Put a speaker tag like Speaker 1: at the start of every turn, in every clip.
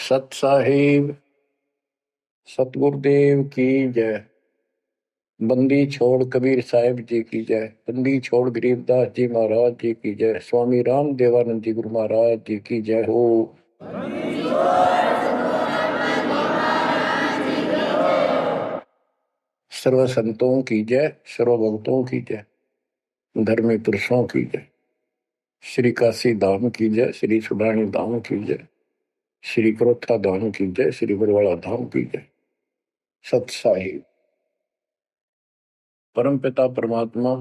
Speaker 1: सत साहिब सतगुरुदेव की जय। बंदी छोड़ कबीर साहिब जी की जय। बंदी छोड़ गरीबदास जी महाराज जी की जय। स्वामी राम देवानंद जी गुरु महाराज जी की जय हो। सर्व संतों की जय, सर्व भक्तों की जय, धर्मी पुरुषों की जय। श्री काशी धाम की जय, श्री सुडानी धाम की जय, श्री क्रोथा धाम की जय, श्री बरवाड़ा धाम की जय। सत साहिब परम पिता परमात्मा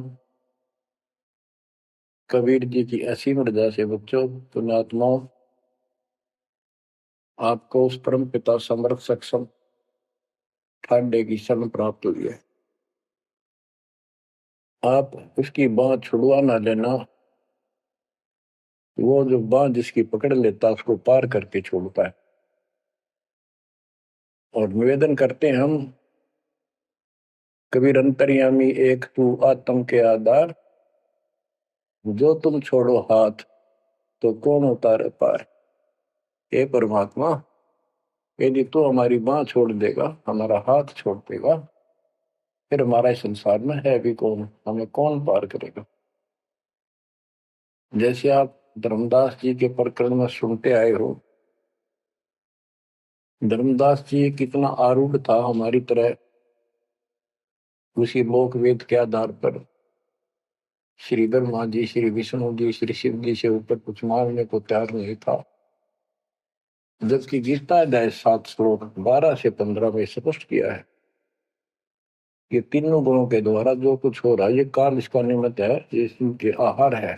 Speaker 1: कबीर जी की असीम रजा से बच्चों, पुण्यात्माओं, आपको उस परम पिता समर्थ सक्षम ठाडे की शरण प्राप्त हुई है। आप उसकी बांह छुड़वा ना लेना। वो जो बांह जिसकी पकड़ लेता उसको पार करके छोड़ता है। और निवेदन करते हैं हम, कबीर अंतर्यामी एक तू आत्म के आधार, जो तुम छोड़ो हाथ तो कौन उतारे पार। हे परमात्मा, यदि तू हमारी बांह छोड़ देगा, हमारा हाथ छोड़ देगा, फिर हमारा इस संसार में है भी कौन, हमें कौन पार करेगा। जैसे आप धर्मदास जी के प्रकरण में सुनते आए हो, धर्मदास जी कितना आरूढ़ था हमारी तरह। उसी लोक वेद के आधार पर श्री ब्रह्मा जी, श्री विष्णु जी, श्री शिव जी से ऊपर कुछ मांगने को तैयार नहीं था। जबकि गीता अध्याय 7 श्लोक 12 से 15 में स्पष्ट किया है, ये तीनों गुणों के द्वारा जो कुछ हो रहा है, ये काल इसका निमित्त है, ये इनके आहार है।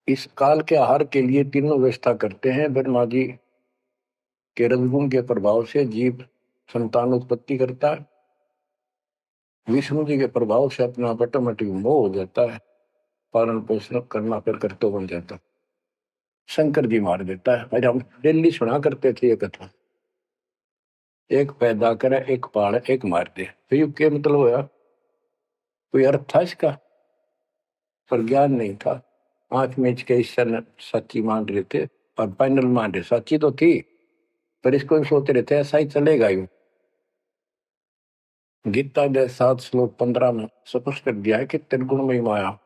Speaker 1: इस काल के आहार के लिए तीनों व्यवस्था करते हैं। ब्रह्मा जी के रजगुण के प्रभाव से जीव संतान उत्पत्ति करता है। विष्णु जी के प्रभाव से अपना ऑटोमेटिक मोह हो जाता है, पालन पोषण करना फिर कर्तव्य बन जाता है। शंकर जी मार देता है। अरे हम डेली सुना करते थे ये कथा, एक पैदा करे, एक पाड़, एक मार दे। तो ये क्या मतलब होया? कोई अर्थ था इसका? पर ज्ञान नहीं था। आंख मीच के ईश्वर सच्ची मान रहे थे और फाइनल मान रहे, सच्ची तो थी पर इसको भी सोच रहे थे ऐसा ही चलेगा यूं। गीता के 7 श्लोक 15 में स्पष्ट कर दिया है कि त्रिगुण में माया,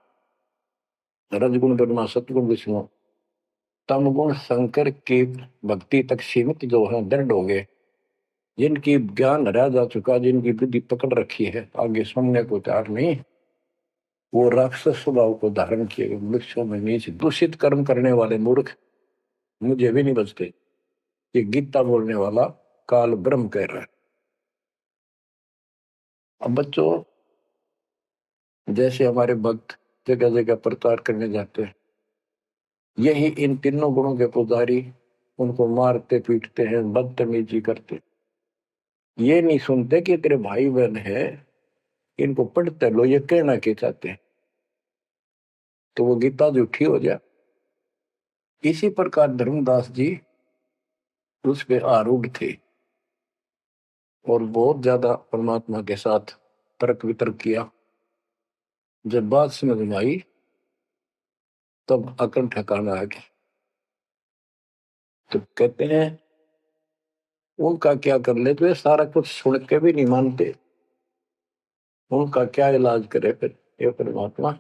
Speaker 1: रजगुण ब्रह्मा, सतगुण विष्णु, तम गुण शंकर की भक्ति तक सीमित जो है दृढ़ हो गए। जिनकी ज्ञान हरा जा चुका, जिनकी बुद्धि पकड़ रखी है, आगे सुनने को तैयार नहीं, वो राक्षस स्वभाव को धारण किए वृक्षों में नीचे दूषित कर्म करने वाले मूर्ख मुझे भी नहीं बचते। ये गीता बोलने वाला काल ब्रह्म कह रहा है। अब बच्चों, जैसे हमारे भक्त जगह जगह प्रचार करने जाते हैं, यही इन तीनों गुणों के पुजारी उनको मारते पीटते हैं, बदतमीजी करते, ये नहीं सुनते कि तेरे भाई बहन है, इनको पढ़ते लो, ये कहना के चाहते हैं, तो वो गीता झूठी हो जाए। इसी प्रकार धर्मदास जी उस पे आरूढ़ थे और बहुत ज्यादा परमात्मा के साथ तर्क वितर्क किया। जब बात समझ में आई तब अकल ठिकाना आ गया। तो कहते हैं उनका क्या कर ले, तो ये सारा कुछ सुन के भी नहीं मानते, उनका क्या इलाज करे फिर ये परमात्मा।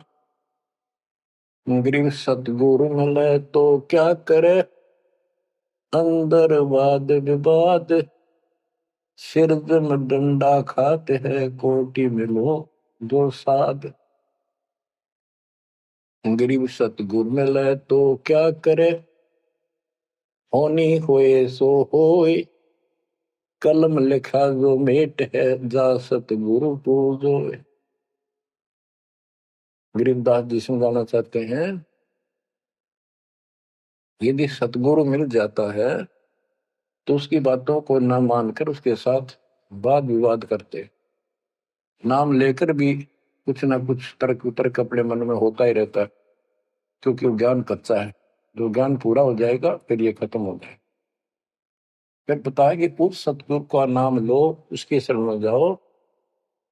Speaker 1: गरीब सतगुरु मिले तो क्या करे, अंदर वाद विवाद, सिरजन डंडा खाते हैं, कोटि मिलो जो साध। गरीब सतगुरु मिले तो क्या करे, होनी होए सो होए, कलम लिखा जो मेट है, जा सतगुरु पूजो। गरीबदास जी समझाना चाहते हैं, यदि सतगुरु मिल जाता है तो उसकी बातों को न मानकर उसके साथ वाद विवाद करते, नाम लेकर भी कुछ ना कुछ तर्क वितर्क अपने मन में होता ही रहता है, क्योंकि वो ज्ञान कच्चा है। जो ज्ञान पूरा हो जाएगा फिर ये खत्म हो जाएगा। फिर बताया कि उस सतगुरु का नाम लो, उसके शरण में जाओ,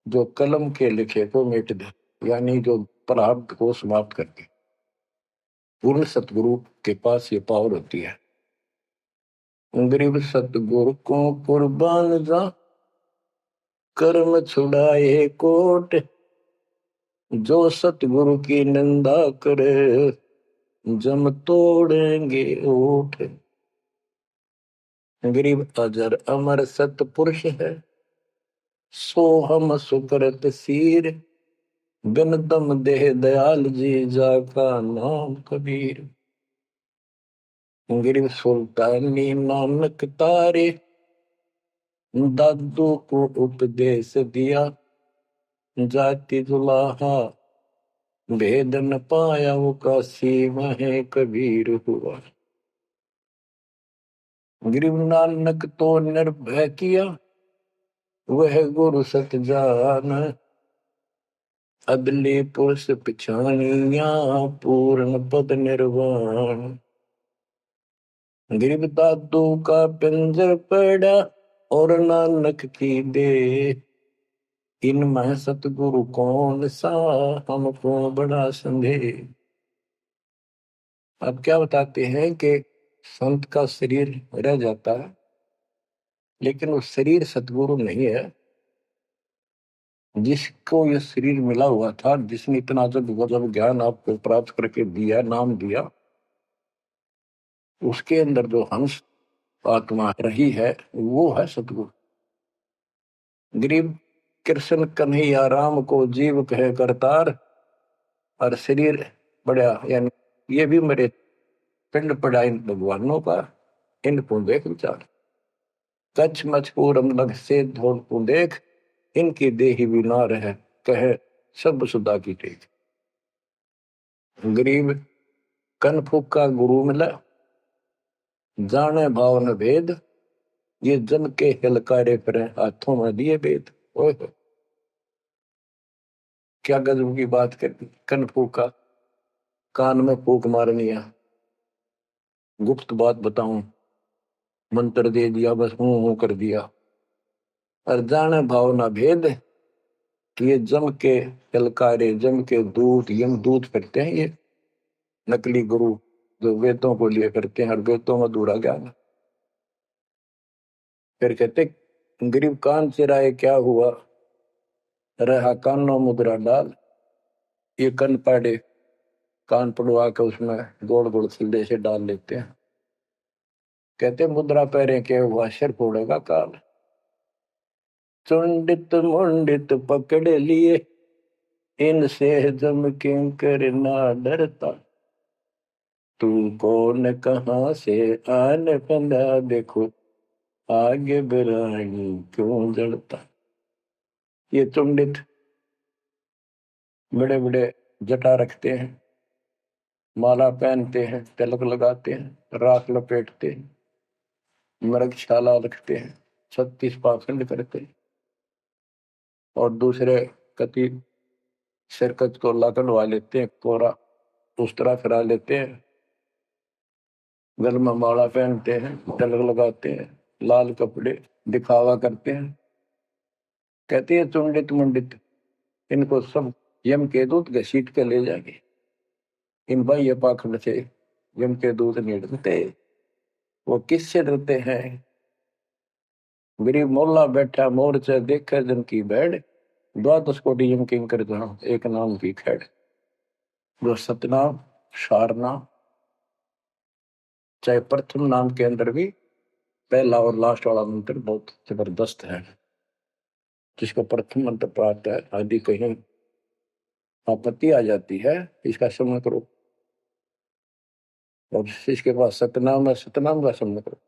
Speaker 1: जो कलम के लिखे को मिट दे, यानी जो प्रारब्ध को समाप्त कर दे। पूर्ण सतगुरु के पास ये पावर होती है। गरीब सतगुरु को कुर्बान जा, कर्म छुड़ाए कोट, जो सतगुरु की निंदा करे, जम तोड़ेंगे ओठ। गरीब अजर अमर सतपुरुष है, सो हम सुकृत सीर, बिन दम देह दयाल जी, जाका नाम कबीर। गरीब सुल्तानी नानक तारे, दादू को उपदेश दिया, जाति जुलाहा भेद न पाया, वो काशी में कबीर हुआ। गरीब नानक तो निर्भय किया, वह गुरु सत जान, अदले पुरुष पिछानिया, पूर्ण पद निर्वाण। गरीब दादू का पिंजर पड़ा, और नानक की दे, इनमें सतगुरु कौन सा, हमको बड़ा संदेह। अब क्या बताते हैं कि संत का शरीर रह जाता है, लेकिन वो शरीर सतगुरु नहीं है। जिसको ये शरीर मिला हुआ था, जिसने इतना जब ज्ञान आपको प्राप्त करके दिया, नाम दिया, उसके अंदर जो हंस आत्मा रही है, वो है सतगुरु। गरीब कृष्ण कन्हैया राम को जीव कहे करतार, और शरीर बड़ा, यानी ये भी मेरे पिंड पड़ा इन भगवानों का, इनको देख विचार। कच्छ मचपूरम लग से धोल को देख, इनकी देही भी ना रहे, कहे सब सुधा की टेक। गरीब कन फूका गुरु मिला, जाने भाव न भेद, ये जन के हिलकारे फिरे, हाथों में दिए भेद। ओए क्या गजब की बात कर दी। कन फूका, कान में फूक मारनी है, गुप्त बात बताऊं, मंत्र दे दिया, बस हूं कर दिया। और जाने भाव न भेद, ये जम के हिलकारे, जम के दूत, यम दूत फिरते हैं ये नकली गुरु, जो वेदों को लिए करते हैं, और वेदों में अधूरा ज्ञान। फिर कहते गरीब कान चिराए क्या हुआ, रहा कानों मुद्रा डाल। ये कन पाड़े, कान पड़वा के उसमें गोड़ गोड़ सिल्ले से डाल लेते हैं। कहते मुद्रा पैरे के हुआ, सिर फोड़ेगा काल। चुंडित मुंडित पकड़ लिए, इनसे जम किंकर ना डरता। तू कौन कहां से आन बंदा, देखो आगे बिरानी क्यों जड़ता। ये चुंडित बड़े बड़े जटा रखते हैं, माला पहनते हैं, तिलक लगाते हैं, राख लपेटते हैं, मृगशाला रखते हैं, 36 पाखंड करते हैं, और दूसरे कति सिरकत को लकड़वा लेते हैं, कोरा उस तरह फिरा लेते हैं, गल में माला पहनते हैं, तिलक लगाते हैं, लाल कपड़े दिखावा करते हैं। कहते हैं चुंडित मुंडित, इनको सब यम के दूत घसीट के ले जाएंगे। इन बाह्य पाखंड से यम के दूत नहीं डरते। वो किससे डरते हैं? गरीब मोल्ला बैठा मोर्चा देखे जन की बैठ, द्वादश कोटि यम किंकर जहाँ, एक नाम की खैड़। जो सतनाम सारनाम, चाहे प्रथम नाम के अंदर भी पहला और लास्ट वाला मंत्र बहुत जबरदस्त है। जिसको प्रथम मंत्र प्राप्त है, आदि कहीं आपत्ति आ जाती है, इसका श्रवण करो। और इसके पास सतनाम है, सतनाम का श्रवण करो।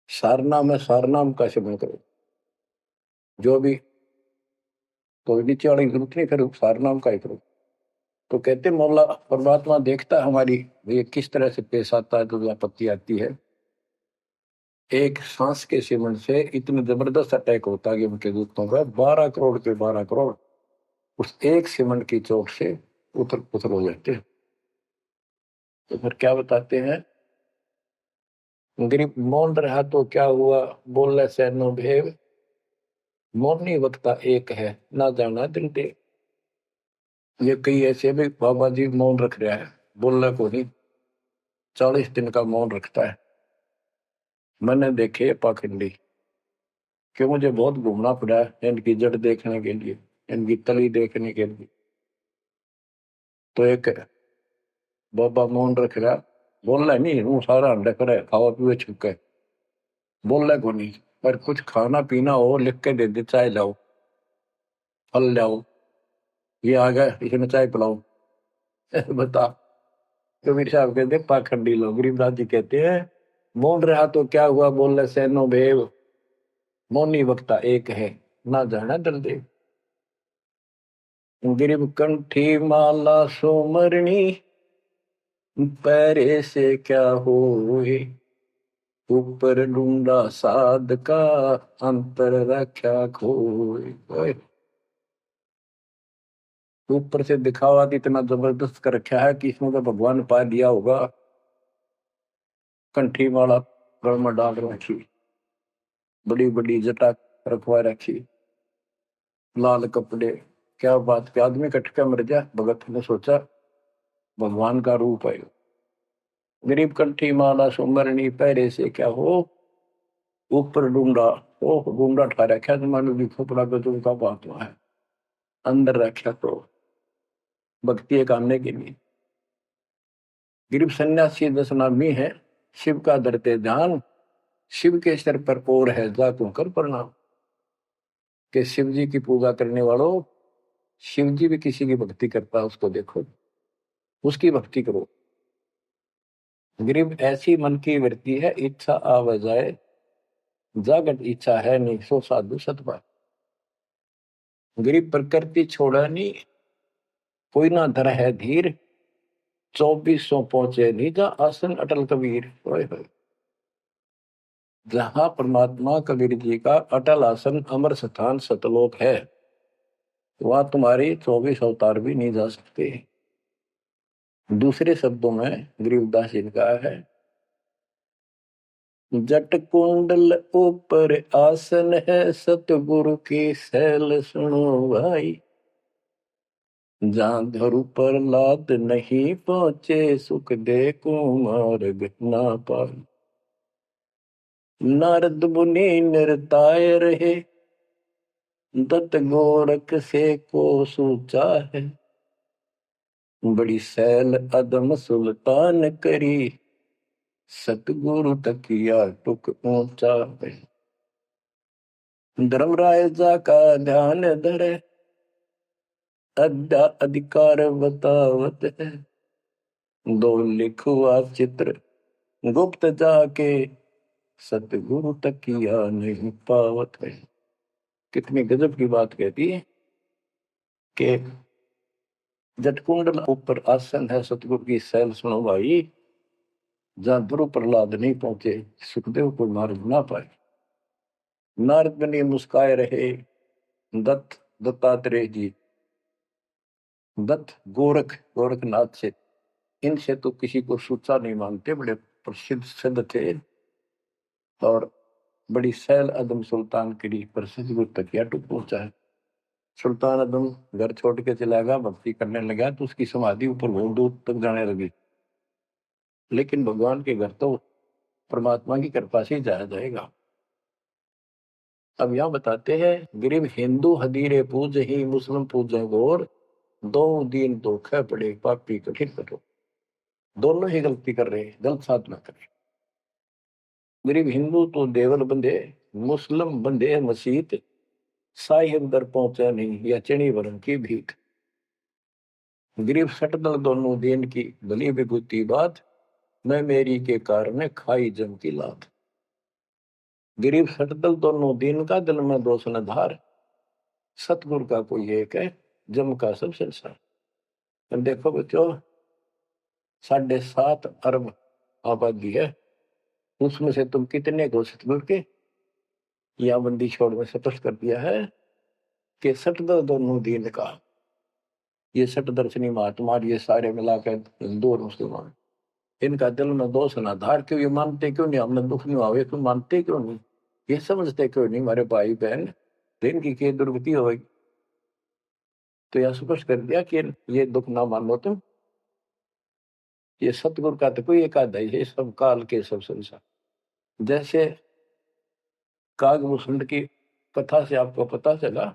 Speaker 1: सारनाम है, सारनाम का श्रवण करो। जो भी कोई नीचे वाली जरूरत नहीं, फिर सारनाम का ही करो। तो कहते मौला परमात्मा देखता है हमारी ये किस तरह से पेश आता है, तो आपत्ति आती है। एक सांस के सेवन से इतने जबरदस्त अटैक होता है कि उनके दूतों का 12 करोड़ के 12 करोड़ उस एक सेवन की चोट से उथल पुथल हो जाते हैं। तो फिर क्या बताते हैं, गरीब मौन रहा तो क्या हुआ, बोले से नो भेव, मौनी वक्ता एक है, ना जाना दिल दे। ये कई ऐसे भी बाबा जी मौन रख रहा है, बोलने को नहीं, 40 दिन का मौन रखता है, मैंने देखे पाखंडी कि मुझे बहुत घूमना पड़ा है इनकी जड़ देखने के लिए, इनकी तली देखने के लिए। तो एक बाबा मौन रख रहा, बोल रहा नहीं, वो सारा अंडा करे खावा पीवे छुके, बोल रहा को नहीं, पर कुछ खाना पीना हो लिख के दे दे, चाय लाओ, फल लाओ, ये आ गया इसमें चाय पिलाओ। बता। कबीर साहब कहते पाखंडी लोग। गरीबदास जी कहते हैं मौन रहा तो क्या हुआ, बोल रहे सैनो भेव, मौनी वक्ता एक है, ना जाना दलदेव। गिरिब कंठी माला सोमरणी, पैरे से क्या होए, ऊपर ढूंढा साध का, अंतर रख्या खोए। ओए, ऊपर से दिखावा तो इतना जबरदस्त कर रखा है कि इसमें तो भगवान पा दिया होगा। कंठी माला गल में डाल रखी, बड़ी बड़ी जटा रखवा रखी, लाल कपड़े, क्या बात के आदमी कट के मर जा। भगत ने सोचा भगवान का रूप है। गरीब कंठी माला सुमरनी, पैरे से क्या हो, ऊपर डूंगा, ओ डूंगा ठा रखा तो मानो भी खोपड़ा का तुमका बात हुआ है, अंदर रखा तो भक्ति कामने के लिए। गरीब सन्यासी दस नामी है, शिव का धरते ध्यान, शिव के सिर पर और है जातों कर प्रणाम। के शिव जी की पूजा करने वालों, शिव जी भी किसी की भक्ति करता है, उसको देखो, उसकी भक्ति करो। गरीब ऐसी मन की वृत्ति है, इच्छा आव जाए, जागत इच्छा है नहीं, सो साधु सतपा। गरीब प्रकृति छोड़ा नहीं, कोई ना धर है धीर, 2400 पहुंचे निजा आसन अटल कबीर। ओए होए, जहां परमात्मा कबीर जी का अटल आसन अमर स्थान सतलोक है, वहां तुम्हारी 24 अवतार भी नहीं जा सकते। दूसरे शब्दों में गरीबदास जी ने कहा है, जट कुंडल ऊपर आसन है, सतगुरु की सैल सुनो भाई, जहां धरु पर लाद नहीं पहुंचे, सुख दे कुमार्ग ना पाई। नारद मुनि निरताय रहे, दत्त गोरख से को सूचा है, बड़ी सैल अदम सुल्तान करी, सतगुरु तकिया टुक ऊंचा है। धर्मराय जा का ध्यान धरे, अद्या अधिकार बतावत है, दो लिखुआ चित्र गुप्त जाके, सतगुरु तकिया नहीं पावत है। कितनी गजब की बात कहती है कि जटकुंडल ऊपर आसन है, सतगुरु की सैल सुनो भाई, जहां ध्रुव प्रहलाद नहीं पहुंचे, सुखदेव को मार्ग ना पाए। नारद मुनि मुस्काए रहे, दत्तात्रेय जी, दत्त गोरख गोरखनाथ से, इनसे तो किसी को सूचा नहीं मानते, बड़े प्रसिद्ध सिद्ध थे, और बड़ी सैल अदम सुल्तान की प्रसिद्ध गुरु तकिया टूट पहुंचा है। सुल्तान अदम घर छोड़ के चला गया, भक्ति करने लगा, तो उसकी समाधि ऊपर बहुत दूर तक जाने लगी। लेकिन भगवान के घर तो परमात्मा की कृपा से जाया जाएगा। अब यहां बताते हैं, गरीब हिंदू हदीरे पूज ही, मुस्लिम पूजे गौर, दो दीन धोखे पड़े पापी कठिन कठोर। दोनों ही गलती कर रहे हैं, गलत साधना कर रहे। गरीब हिंदू तो देवल बंधे, मुस्लिम बंधे मसीत, साई अंदर पहुंचा नहीं, या चणी वरण की भीख। गरीब सटदल दोनों दीन की भली विभूति बात, मैं मेरी के कारण खाई जम की लात। गरीब सटदल दोनों दीन का, दिल में दोष न धार, सतगुरु का कोई एक है, जम का सब संसार। देखो बच्चों, 7.5 अरब आबादी है, उसमें से तुम कितने को सतगुरु के, या बंदी छोड़ में स्पष्ट कर दिया है कि सटदल दोनों दीन का, ये सट दर्शनी महात्मा, ये सारे मिलाकर हिंदू और मुसलमान, इनका दिल में दोष न धार। क्यों ये मानते क्यों नहीं, हमने दुख नहीं आवे, तुम मानते क्यों नहीं, ये समझते क्यों नहीं हमारे भाई बहन, इनकी क्या दुर्गति होगी। तो यह स्पष्ट कर दिया कि ये दुख ना मानो तुम, ये सतगुरु का तो कोई एक आधा ही है, सब काल के सब संसार। जैसे कागभूषण की कथा से आपको पता चला,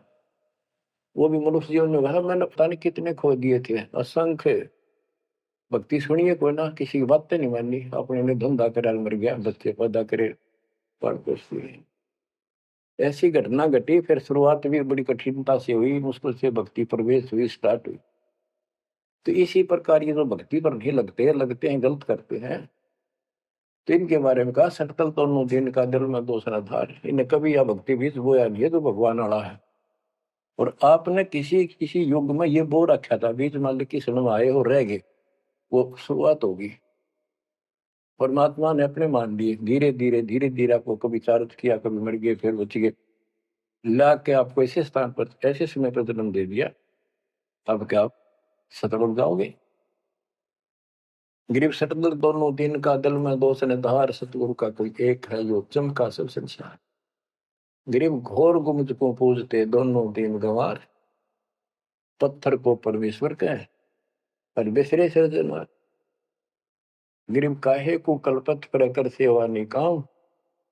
Speaker 1: वो भी मनुष्य जीवन में कहा मैंने पता नहीं कितने खो दिए थे, असंख्य। भक्ति सुनिए कोई ना, किसी की बातें नहीं मानी, अपने ने धंधा करे मर गया, बच्चे पैदा करे पर कुछ नहीं। ऐसी घटना घटी, फिर शुरुआत भी बड़ी कठिनता से हुई, मुश्किल से भक्ति प्रवेश हुई, स्टार्ट हुई। तो इसी प्रकार ये जो भक्ति पर नहीं लगते हैं, गलत करते हैं, तो इनके बारे में कहा सकल तो दिन का दिल में दूसरा धार, इन्हें कभी यह भक्ति बीज बोया नहीं है जो भगवान आड़ा है। और आपने किसी किसी युग में ये बो रखा था, बीच मान लो किसी में आए हो रह गए, वो शुरुआत होगी। परमात्मा ने अपने मान लिए, धीरे धीरे आपको कभी चार्ज किया, कभी मर गए, फिर बच गए, ला के आपको ऐसे स्थान पर ऐसे समय पर जन्म दे दिया। अब क्या आप सतर्क जाओगे? गिरीब सतगुर दोनों दिन का दिल में दो सन धार, सतगुरु का कोई एक है जो चमका सब संसार। गिरीब घोर गुमज को पूजते दोनों दिन गंवार, पत्थर को परमेश्वर कहे पर बिसरे सृजनहार। गिरीब काहे को कल्पत कर कर सेवा निकाम,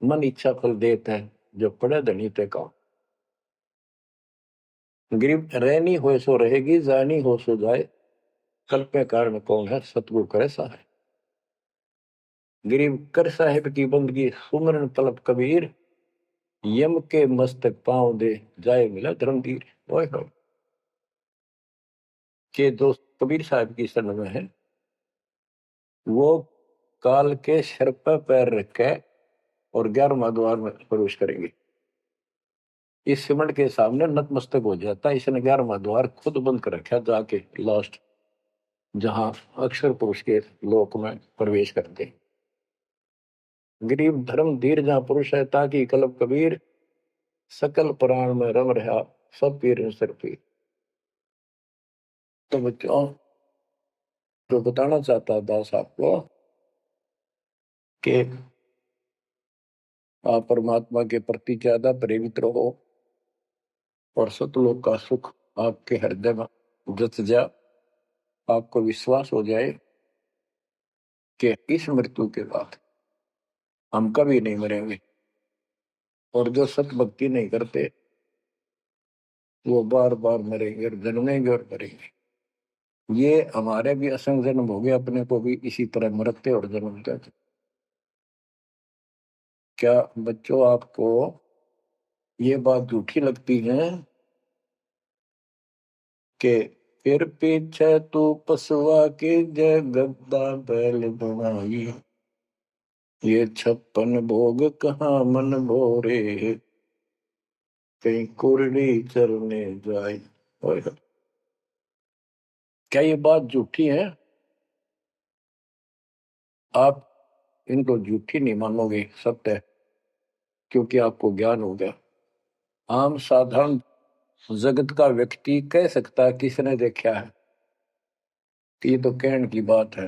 Speaker 1: मन इच्छा फल देता है जो पड़े धनी ते काम। गिरीब रहनी हो सो रहेगी, जानी हो सो जाए, कल्पे कारण कौन है सतगुरु करे सहाय। गिरीब कर साहिब की बंदगी सुमरन तलब कबीर, यम के मस्तक पांव दे जाए मिला धर्मवीर। ओए हो के दोस्त कबीर साहब की शरण में है, वो काल के सिर पर पैर रख के और 11वां द्वार में प्रवेश करेंगे। इस सिमट के सामने नतमस्तक हो जाता है, इसने 11वां द्वार खुद बंद कर रखा, जाके लास्ट जहां अक्षर पुरुष के लोक में प्रवेश करते। गरीब धर्म धीर जहां पुरुष है, ताकि कलब कबीर सकल प्राण में रम रहा, सब पीर सिर पीर। तो बच्चों, जो बताना चाहता दास आपको कि आप परमात्मा के प्रति ज्यादा प्रेरित रहो और सतलोक का सुख आपके हृदय में जच जा। आपको विश्वास हो जाए कि इस मृत्यु के बाद हम कभी नहीं मरेंगे, और जो सत भक्ति नहीं करते वो बार बार मरेंगे और जन्मेंगे और मरेंगे। ये हमारे भी असंग जन्म हो गए, अपने को भी इसी तरह मरते और जन्मते। क्या बच्चों आपको ये बात झूठी लगती है कि फिर पीछे तू पसुआ की जय गद्दा बैल बनाई, ये 56 भोग कहाँ मन भोरे, कहीं कुरली चरने जाए। क्या ये बात झूठी है? आप इनको झूठी नहीं मानोगे, सत्य है, क्योंकि आपको ज्ञान हो गया। आम साधारण जगत का व्यक्ति कह सकता है किसने देखा है कि ये तो कहने की बात है,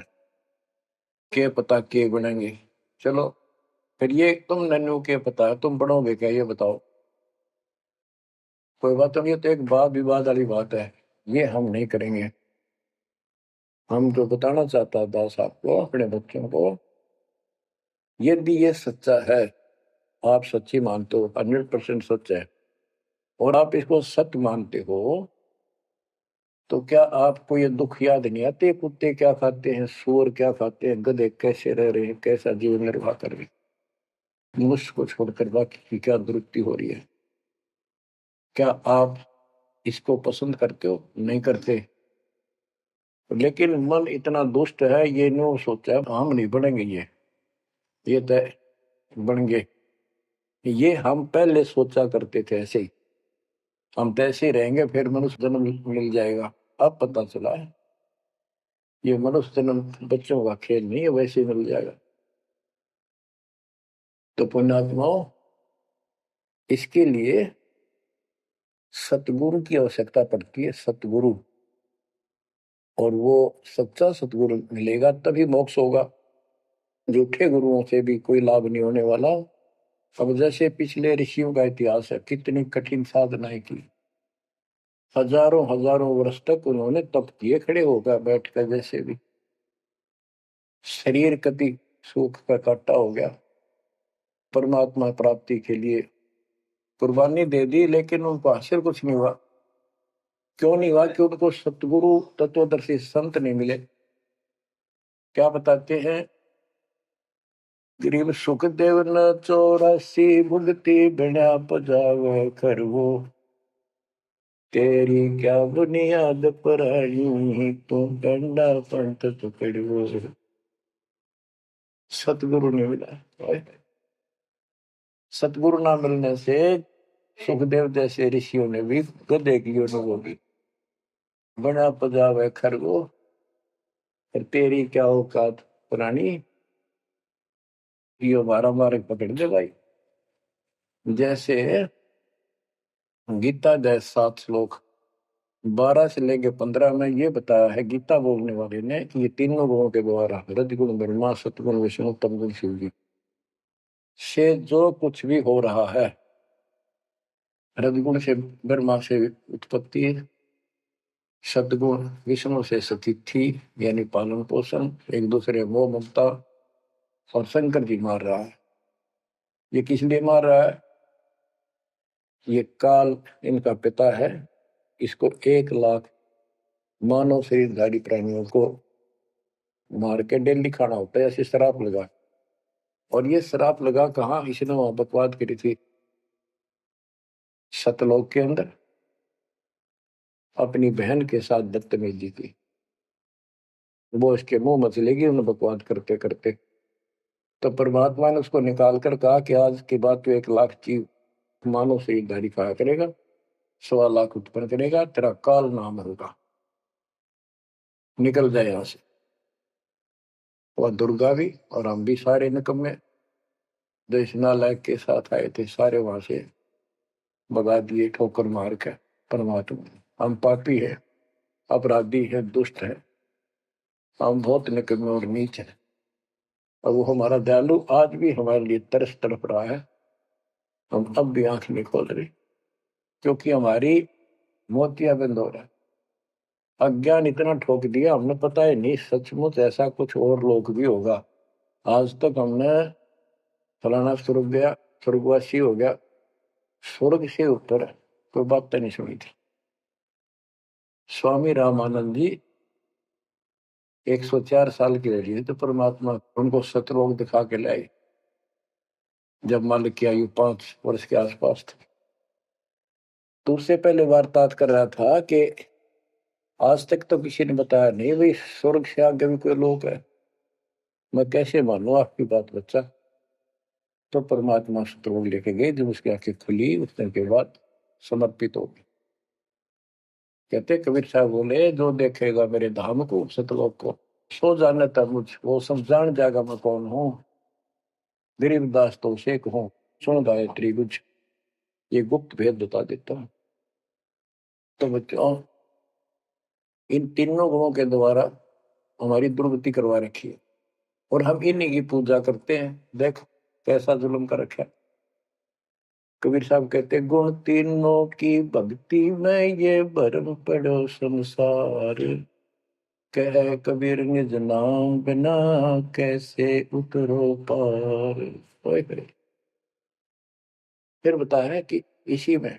Speaker 1: के पता के बनेंगे। चलो फिर ये तुम नन्नू के पता है, तुम पढ़ोगे क्या, ये बताओ। कोई बात नहीं, ये तो एक वाद विवाद वाली बात है, ये हम नहीं करेंगे। हम जो बताना चाहता है दास आपको, अपने बच्चों को, यदि ये सच्चा है, आप सच्ची मानते हो, 100% सच है, और आप इसको सत्य मानते हो, तो क्या आपको ये दुख याद नहीं आते? कुत्ते क्या खाते हैं, सूअर क्या खाते हैं, गधे कैसे रह रहे हैं, कैसा जीवन निर्वाह कर रहे हैं, मनुष्य को छोड़कर बाकी की क्या दुरुक्ति हो रही है? क्या आप इसको पसंद करते हो? नहीं करते। लेकिन मन इतना दुष्ट है, ये नो सोचा हम नहीं बढ़ेंगे, ये तय बन गए। ये हम पहले सोचा करते थे ऐसे ही, हम तो ऐसे ही रहेंगे, फिर मनुष्य जन्म मिल जाएगा। अब पता चला है ये मनुष्य जन्म बच्चों का खेल नहीं है, वैसे ही मिल जाएगा। तो पुण्यात्माओं, इसके लिए सतगुरु की आवश्यकता पड़ती है, सतगुरु। और वो सच्चा सतगुरु मिलेगा तभी मोक्ष होगा। झूठे गुरुओं से भी कोई लाभ नहीं होने वाला। अब जैसे पिछले ऋषियों का इतिहास है, कितनी कठिन साधनाएं की, हजारों हजारों वर्ष तक उन्होंने तप किए, खड़े होकर बैठकर, जैसे भी शरीर कति सूख का काटा हो गया, परमात्मा प्राप्ति के लिए कुर्बानी दे दी, लेकिन उनको हासिल कुछ नहीं हुआ। क्यों नहीं हुआ? कि उनको सतगुरु तत्वदर्शी संत नहीं मिले। क्या बताते हैं? गरीब सुखदेव न 84 भुगती बिना पजावे खरवो, तेरी क्या बुनियाद पराई तू डंडा पंथ पकड़ो। सतगुरु नहीं मिला। सतगुरु ना मिलने से सुखदेव जैसे ऋषियों ने भी गधे की अनुभव की, बना पजावे खरगो, तेरी क्या औकात पुरानी, यो मारा मारे पकड़ दे भाई। जैसे गीता जय 7 श्लोक 12 से लेके 15 में ये बताया है गीता बोलने वाले ने कि ये तीनों गुणों के द्वारा रजगुण ब्रह्मा, सतगुण विष्णु, तमगुण शिव जी से जो कुछ भी हो रहा है, रजगुण से ब्रह्मा से उत्पत्ति, सतगुण विष्णु से स्थिति यानी पालन पोषण, एक दूसरे मोह ममता, और शंकर जी मार रहा है। ये किस लिए मार रहा है? ये काल इनका पिता है, इसको 1 लाख मानव शरीरधारी प्राणियों को मार के डेली खाना होता है, ऐसे शराब लगा। और ये शराब लगा कहाँ? इसने वहां बकवाद करी थी सतलोक के अंदर, अपनी बहन के साथ बदतमीजी की। वो इसके मुंह मचलेगी उन्हें बकवाद करते करते। तो परमात्मा ने उसको निकाल कर कहा कि आज के बाद तो 1 लाख जीव मानव शरीरधारी खाया करेगा, 1.25 लाख उत्पन्न करेगा, तेरा काल नाम होगा, निकल जाए यहां से। वह दुर्गा भी और हम भी सारे निकम्मे जो इस नालायक के साथ आए थे, सारे वहां से भगा दिए ठोकर मार के। परमात्मा हम पापी है, अपराधी है, दुष्ट है, हम बहुत निकम्मे और नीच है, और वो हमारा दयालु आज भी हमारे लिए तरस तड़प रहा है। हम अब भी आंख नहीं खोल रहे क्योंकि हमारी मोतियाबिंद हो रहा है। अज्ञान इतना ठोक दिया, हमने पता है नहीं सचमुच ऐसा कुछ और लोग भी होगा। आज तक हमने फलाना स्वर्ग गया, स्वर्गवासी हो गया, स्वर्ग से ऊपर कोई बात तो नहीं सुनी थी। स्वामी रामानंद जी 104 साल की रही तो परमात्मा उनको सतलोक दिखा के लाए जब मालिक की आयु 5 वर्ष के आसपास थी। तो उससे पहले वार्तालाप कर रहा था कि आज तक तो किसी ने बताया नहीं भाई स्वर्ग से आगे भी कोई लोक है, मैं कैसे मानूं आपकी बात बच्चा। तो परमात्मा सतलोक लेके गए, जब उसकी आंखें खुली उस दिन के बाद समर्पित हो गई। कहते कबीर साहब बोले जो देखेगा मेरे धाम को सतलोक को सो जाने तक मुझ वो सब जान जाएगा मैं कौन हूँ। गरीबदास तो उसे कहूँ सुन गायत्री कुछ ये गुप्त भेद बता देता हूँ। तो बच्चों इन तीनों गुणों के द्वारा हमारी दुर्गति करवा रखी है और हम इन्हीं की पूजा करते हैं। देख कैसा जुल्म कर रखा है। कबीर साहब कहते गुण तीनों की भक्ति में ये भरम पड़ो संसार, कह कबीर निज नाम बिना कैसे उतरो पार। ओए करे। फिर बताया है कि इसी में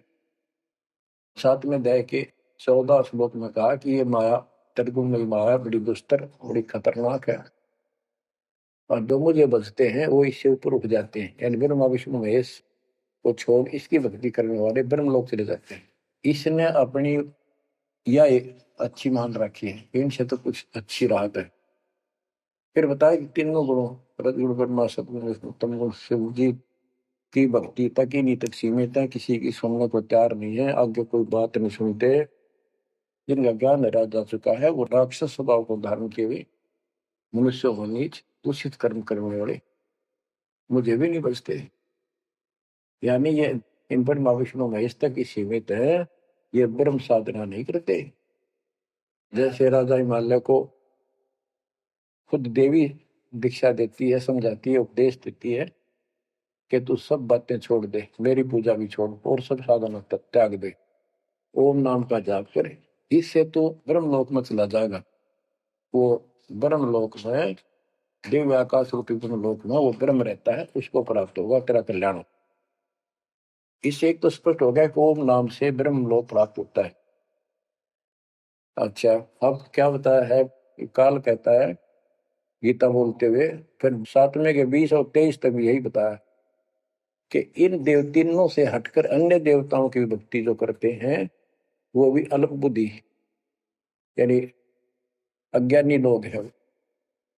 Speaker 1: 7वें अध्याय के 14 श्लोक में कहा कि ये माया त्रिगुण माया बड़ी दुस्तर बड़ी खतरनाक है, और जो मुझे बचते हैं वो इससे ऊपर उठ जाते हैं, यानी ब्रह्मा विष्णु महेश को छोड़ इसकी भक्ति करने वाले ब्रह्मलोक चले जाते हैं। इसने अपनी यह अच्छी मान रखी है, इनसे तो कुछ अच्छी राहत है। फिर बताया कि तीनों गुणों रजगुण ब्रह्मा सतगुण विष्णु तमगुण शिव जी की भक्ति तक ही नहीं तक सीमित है, किसी की सुनने को तैयार नहीं है, आगे कोई बात नहीं सुनते। जिनका ज्ञान हरा जा चुका है वो राक्षस स्वभाव को धारण किए हुए मनुष्य को नीच दूषित कर्म करने वाले मुझे भी नहीं बचते। यानी ये इन पर विष्णु महेश तक ही सीमित है, ये ब्रह्म साधना नहीं करते। जैसे राजा हिमालय को खुद देवी दीक्षा देती है, समझाती है, उपदेश देती है कि तू सब बातें छोड़ दे, मेरी पूजा भी छोड़ और सब साधना त्याग दे, ओम नाम का जाप करे, इससे तो ब्रह्मलोक में चला जाएगा। वो ब्रह्मलोक में दिव्य आकाश रूपी लोक में वो ब्रह्म रहता है, उसको प्राप्त होगा, तेरा कल्याण हो। इससे एक तो स्पष्ट हो गया कि ओम नाम से ब्रह्म लोक प्राप्त होता है। अच्छा, अब क्या बताया है? काल कहता है गीता बोलते हुए, फिर 7वें के 20 और 23 तक भी यही बताया कि इन तीनों से हटकर अन्य देवताओं की भक्ति जो करते हैं वो भी अल्प बुद्धि, यानी अज्ञानी लोग हैं।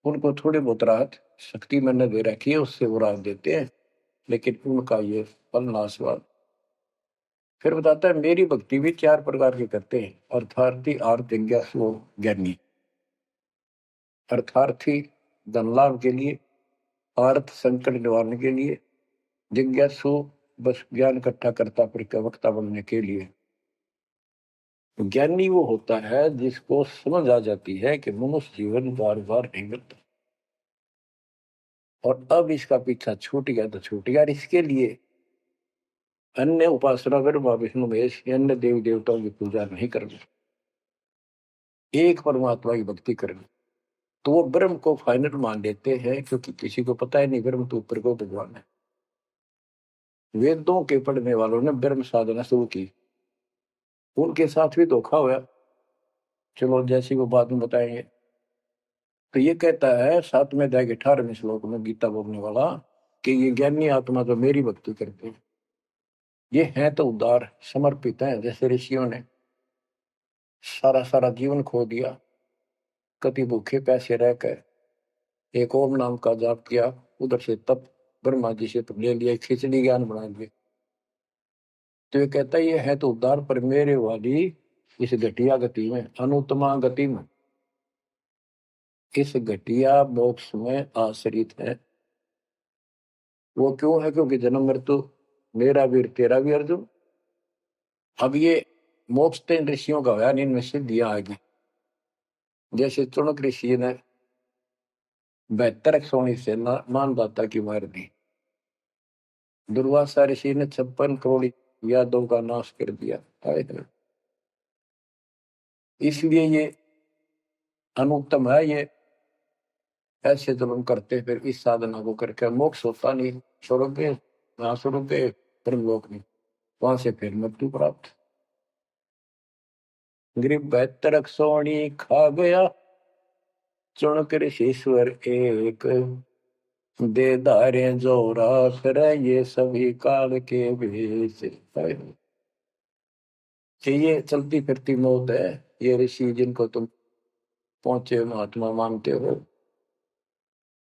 Speaker 1: उनको थोड़ी बहुत राहत शक्ति मैंने दे रखी है, उससे वो राहत देते हैं, लेकिन उनका ये फल नाशवान। फिर बताता है मेरी भक्ति भी 4 प्रकार की करते हैं, अर्थार्थी, आर्त, जिज्ञासु, ज्ञानी। अर्थार्थी धन लाभ के लिए, आर्त संकट निवारण के लिए, जिज्ञासु बस ज्ञान इकट्ठा करता प्रवक्ता बनने के लिए। ज्ञानी वो होता है जिसको समझ आ जाती है कि मनुष्य जीवन बार बार नहीं मिलता, और अब इसका पीछा छूट गया तो छूट गया। इसके लिए अन्य उपासना ब्रह्मा विष्णु महेश अन्य देवी देवताओं की पूजा नहीं करनी, एक परमात्मा की भक्ति करनी। तो वो ब्रह्म को फाइनल मान लेते हैं, क्योंकि किसी को पता ही नहीं ब्रह्म तो ऊपर को भगवान है। वेदों के पढ़ने वालों ने ब्रह्म साधना शुरू की, उनके साथ भी धोखा हुआ। चलो जैसी वो बात में बताएंगे। तो ये कहता है 7वें अध्याय के 18वें श्लोक में गीता बोलने वाला कि ये ज्ञानी आत्मा जो मेरी भक्ति करते हैं ये हैं तो उदार, समर्पित हैं, जैसे ऋषियों ने सारा सारा जीवन खो दिया, कति भूखे पैसे रहकर एक ओम नाम का जाप किया, उधर से तप ब्रह्मा जी से ले लिया, खिचड़ी ज्ञान बना लिए। तो ये कहता है ये है तो उद्धार, पर मेरे वाली इस घटिया गति में, अनुत्तमा गति में, इस घटिया मोक्ष में आश्रित है। वो क्यों है? क्योंकि जन्म मृत्यु मेरा वीर तेरा भी अर्जुन। अब ये मोक्ष तो इन ऋषियों का होया, इनमें सिद्धियां आ गई। जैसे चुनक ऋषि ने 72 सोनी से मानदाता की मार दी, दुर्वासा ऋषि ने 56 करोड़ यादव का नाश कर दिया। इसलिए ये अनुत्तम है। ये ऐसे जुल्म करते फिर इस साधना को करके मोक्ष होता नहीं, स्वर्ग गए, वहां स्वर्ग गए, ब्रह्मलोक नहीं, वहां से फिर मृत्यु प्राप्त। गरीब 72 सोनी खा गया चुनक ऋषिश्वर एक, दे धारे जोरा फिर ये सभी काल के भेष। ये चलती फिरती मौत है। ये ऋषि जिनको तुम पहुंचे महात्मा मानते हो,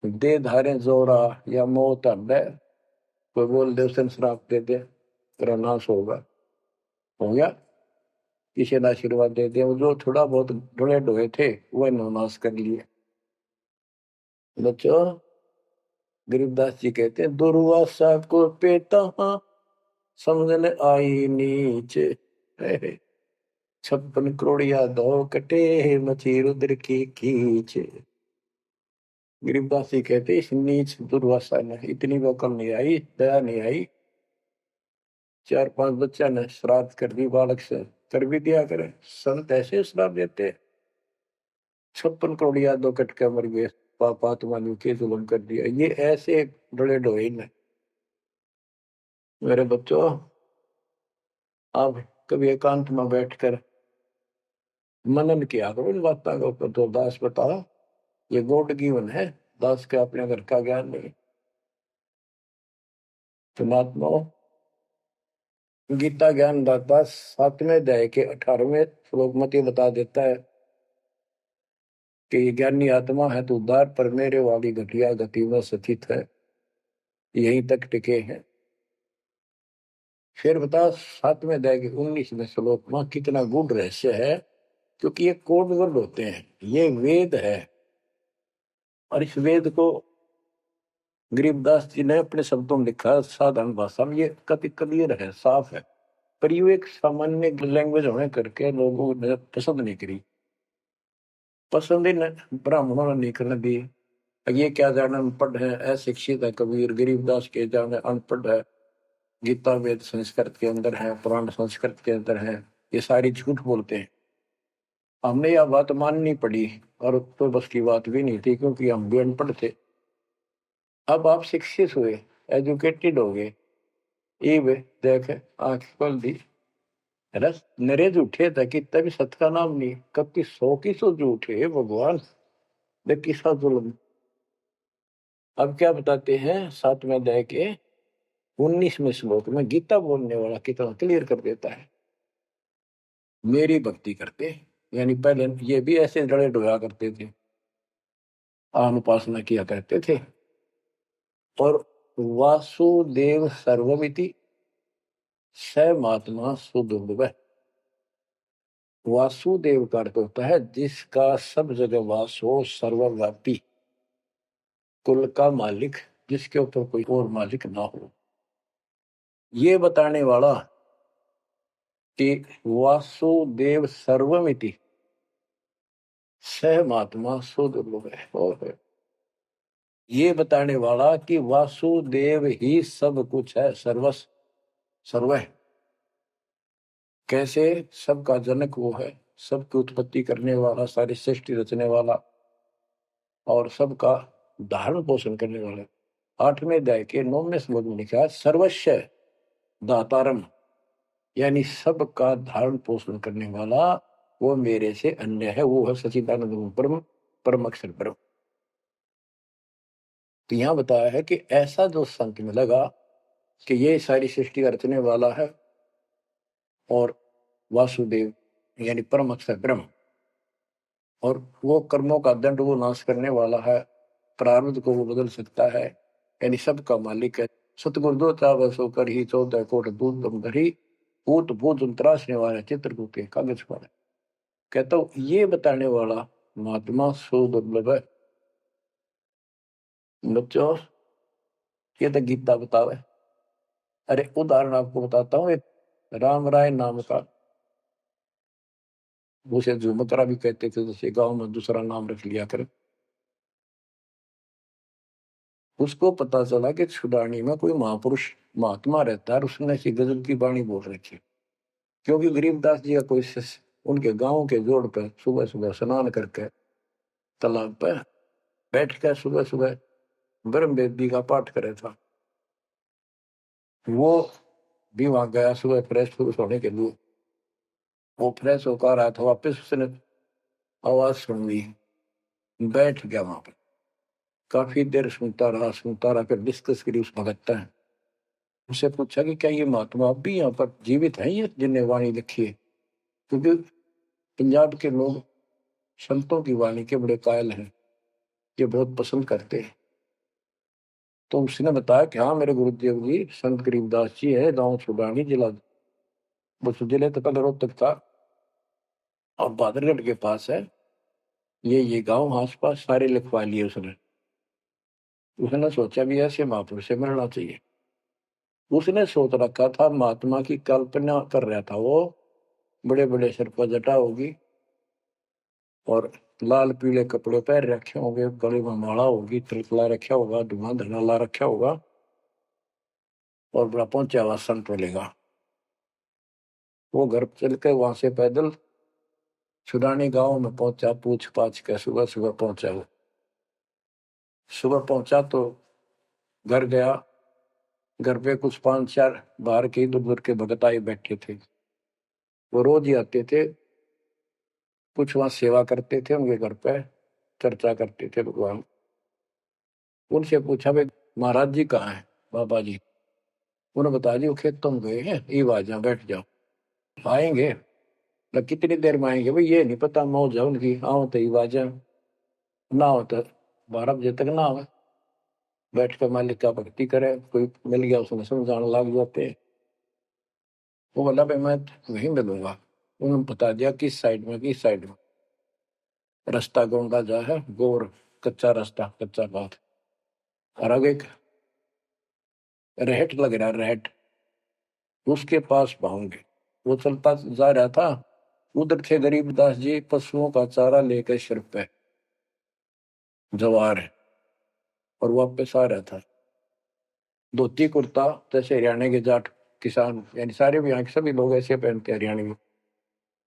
Speaker 1: दे धारे जोरा या मौत है। कोई बोल दे उसे श्राप दे दे तेरा नाश होगा, हो गया। किसी ने आशीर्वाद दे दिया, जो थोड़ा बहुत ढोए ढोए थे वह नाश कर लिए। बच्चों, गरीबदास जी कहते हैं दुर्वासा को पेता समझने आई नीचे, 56 करोड़िया दो कटे मची रुद्र की खींच। गरीबदास जी कहते इस नीच दुर्वासा ने इतनी वकल नहीं आई, दया नहीं आई। 4-5 बच्चा ने श्राद्ध कर दी, बालक से कर भी दिया करे। संत ऐसे श्राप देते, 56 करोड़िया दो कट के मर गए, पापात्मा ने के जुल्म कर दिया। ये ऐसे बड़े ढोए ने। मेरे बच्चों, आप कभी एकांत में बैठकर मनन किया करो इन बातों के ऊपर। तो दास बता, ये गॉड गिवन है, दास के अपने घर का ज्ञान नहीं। तो महात्माओं, गीता ज्ञान दाता 7वें अध्याय के 18वें श्लोक में ये बता देता है कि ये ज्ञानी आत्मा है तो उद्धार, पर मेरे वाली घटिया गति में स्थित है, यहीं तक टिके हैं। फिर बता 7वें अध्याय के 19वें श्लोक में कितना गूढ़ रहस्य है, क्योंकि ये कोड वर्ड होते हैं, ये वेद है। और इस वेद को गरीबदास जी ने अपने शब्दों में लिखा, साधारण भाषा में, ये कति क्लियर है, साफ है। पर ये एक सामान्य लैंग्वेज होने करके लोगों ने पसंद नहीं करी, पसंद ही ब्राह्मणों ने नहीं करने दी। ये क्या जाने अनपढ़ है, अशिक्षित है कबीर, गरीबदास के जाने अनपढ़ है, गीता वेद संस्कृत के अंदर है, पुराण संस्कृत के अंदर है, ये सारी झूठ बोलते हैं। हमने यह बात माननी पड़ी, और तो बस की बात भी नहीं थी, क्योंकि हम भी अनपढ़ थे। अब आप शिक्षित हुए, एजुकेटेड हो गए, इब देख आंख खोल दी, रस नरे झूठे था कि तभी सत का नाम नहीं, कब की 100 की 100 झूठे है भगवान, देख किसका जुल्म। अब क्या बताते हैं 7वें अध्याय के 19वें श्लोक में गीता बोलने वाला कितना क्लियर कर देता है। मेरी भक्ति करते, यानी पहले ये भी ऐसे जड़े डोया करते थे, अनुपासना किया करते थे। और वासुदेव सर्वमिति स महात्मा सुदुर्लभ। वासुदेव का अर्थ होता है जिसका सब जगह वास हो, सर्वव्यापी, कुल का मालिक, जिसके ऊपर कोई और मालिक ना हो। ये बताने वाला कि वासुदेव सर्वमिति स महात्मा सुदुर्लभ है। और ये बताने वाला कि वासुदेव ही सब कुछ है, सर्वस्व सर्व है। कैसे? सबका जनक वो है, सबकी उत्पत्ति करने वाला, सारी सृष्टि रचने वाला और सबका धारण पोषण करने वाला। 8वें अध्याय के 9वें श्लोक में लिखा है सर्वस्व दातारम, यानी सबका धारण पोषण करने वाला वो मेरे से अन्य है, वो है सच्चिदानंद ब्रह्म, परम अक्षर ब्रह्म। तो यहां बताया है कि ऐसा जो संत में लगा कि ये सारी सृष्टि का रचने वाला है और वासुदेव यानी परम अक्षर ब्रह्म, और वो कर्मों का दंड वो नाश करने वाला है, प्रारब्ध को वो बदल सकता है, यानी सबका मालिक है। सतगुरु दो चाव सो कर ही 14 कोट दूध दम धरी, भूत भूत त्रासने वाला चित्रकूट के कागज पर। कहता हूं ये बताने वाला महात्मा सो दुर्लभ है। बच्चों ये तो गीता बतावे। अरे उदाहरण आपको बताता हूँ, एक राम राय नाम का, उसे झुमकरा भी कहते थे, जैसे गांव में दूसरा नाम रख लिया कर। उसको पता चला कि छुड़ानी में कोई महापुरुष महात्मा रहता है, उसने ऐसी गजब की वाणी बोल रखी। क्योंकि गरीबदास जी का कोई शिष्य उनके गांव के जोड़ पे सुबह सुबह स्नान करके तालाब पे बैठ कर सुबह सुबह ब्रह्म वेदी का पाठ करे था। वो भी वहां गया सुबह फ्रेश फ्रूश होने के लिए। वो फ्रेश होकर आया था, वापिस उसने आवाज सुन ली, बैठ गया वहां पर, काफी देर सुनता रहा, फिर डिस्कस करी उस भगत है। उससे पूछा कि क्या ये महात्मा अब भी यहाँ पर जीवित है, ये जिन्हें वाणी लिखी है? क्योंकि पंजाब के लोग संतों की वाणी के बड़े कायल हैं, ये बहुत पसंद करते हैं। तो उसने बताया कि हाँ मेरे गुरुदेव जी संत गरीबदास जी है, गांव छुड़ानी, जिला बस जिले तो पहले रोहतक था और बहादुरगढ़ के पास है। ये गांव आस पास सारे लिखवा लिए उसने। उसने सोचा भी ऐसे महापुरुष से मिलना चाहिए। उसने सोच रखा था, महात्मा की कल्पना कर रहा था वो, बड़े बड़े सिर पर जटा होगी और लाल पीले कपड़े पहन रखे होंगे, गले में माला होगी, तिलक ला रखा होगा, धुआं धना ला रखा होगा और बड़ा पहुंचा हुआ संत मिलेगा। वो घर चल के वहां से पैदल छुड़ानी गांव में पहुंचा, पूछ पाछ के सुबह सुबह पहुंचा। वो सुबह पहुंचा तो घर गया, घर पे कुछ 5-4 बाहर के इधर उधर के भगत आए बैठे थे। वो रोज ही आते थे, कुछ वहां सेवा करते थे, उनके घर पे चर्चा करते थे भगवान। उनसे पूछा भाई महाराज जी कहाँ है, बाबा जी? उन्होंने बता दी वो खेतों में गए हैं, ये आ जाओ बैठ जाओ, आएंगे ना कितनी देर में आएंगे भाई ये नहीं पता, मौज है उनकी, आओ तो ही आ जाओ, ना हो तो 12 बजे तक ना हो, बैठ कर मालिक का भक्ति करे, कोई मिल गया उसमें समझाने लग जाते। वो बोला भाई मैं वहीं मिलूंगा। उन्होंने बता दिया किस साइड में, किस साइड में। रास्ता गोंडा जा है, गोर कच्चा रास्ता, कच्चा बात, और आगे एक रहट लग रहा है, रहट, उसके पास पहुंचे। वो चलता जा रहा था, उधर थे गरीबदास जी पशुओं का चारा लेकर सिर पे जवार, और वापस आ रहा था। धोती कुर्ता जैसे हरियाणा के जाट किसान, यानी सारे भी यहाँ के सभी लोग ऐसे पहनते, हरियाणा में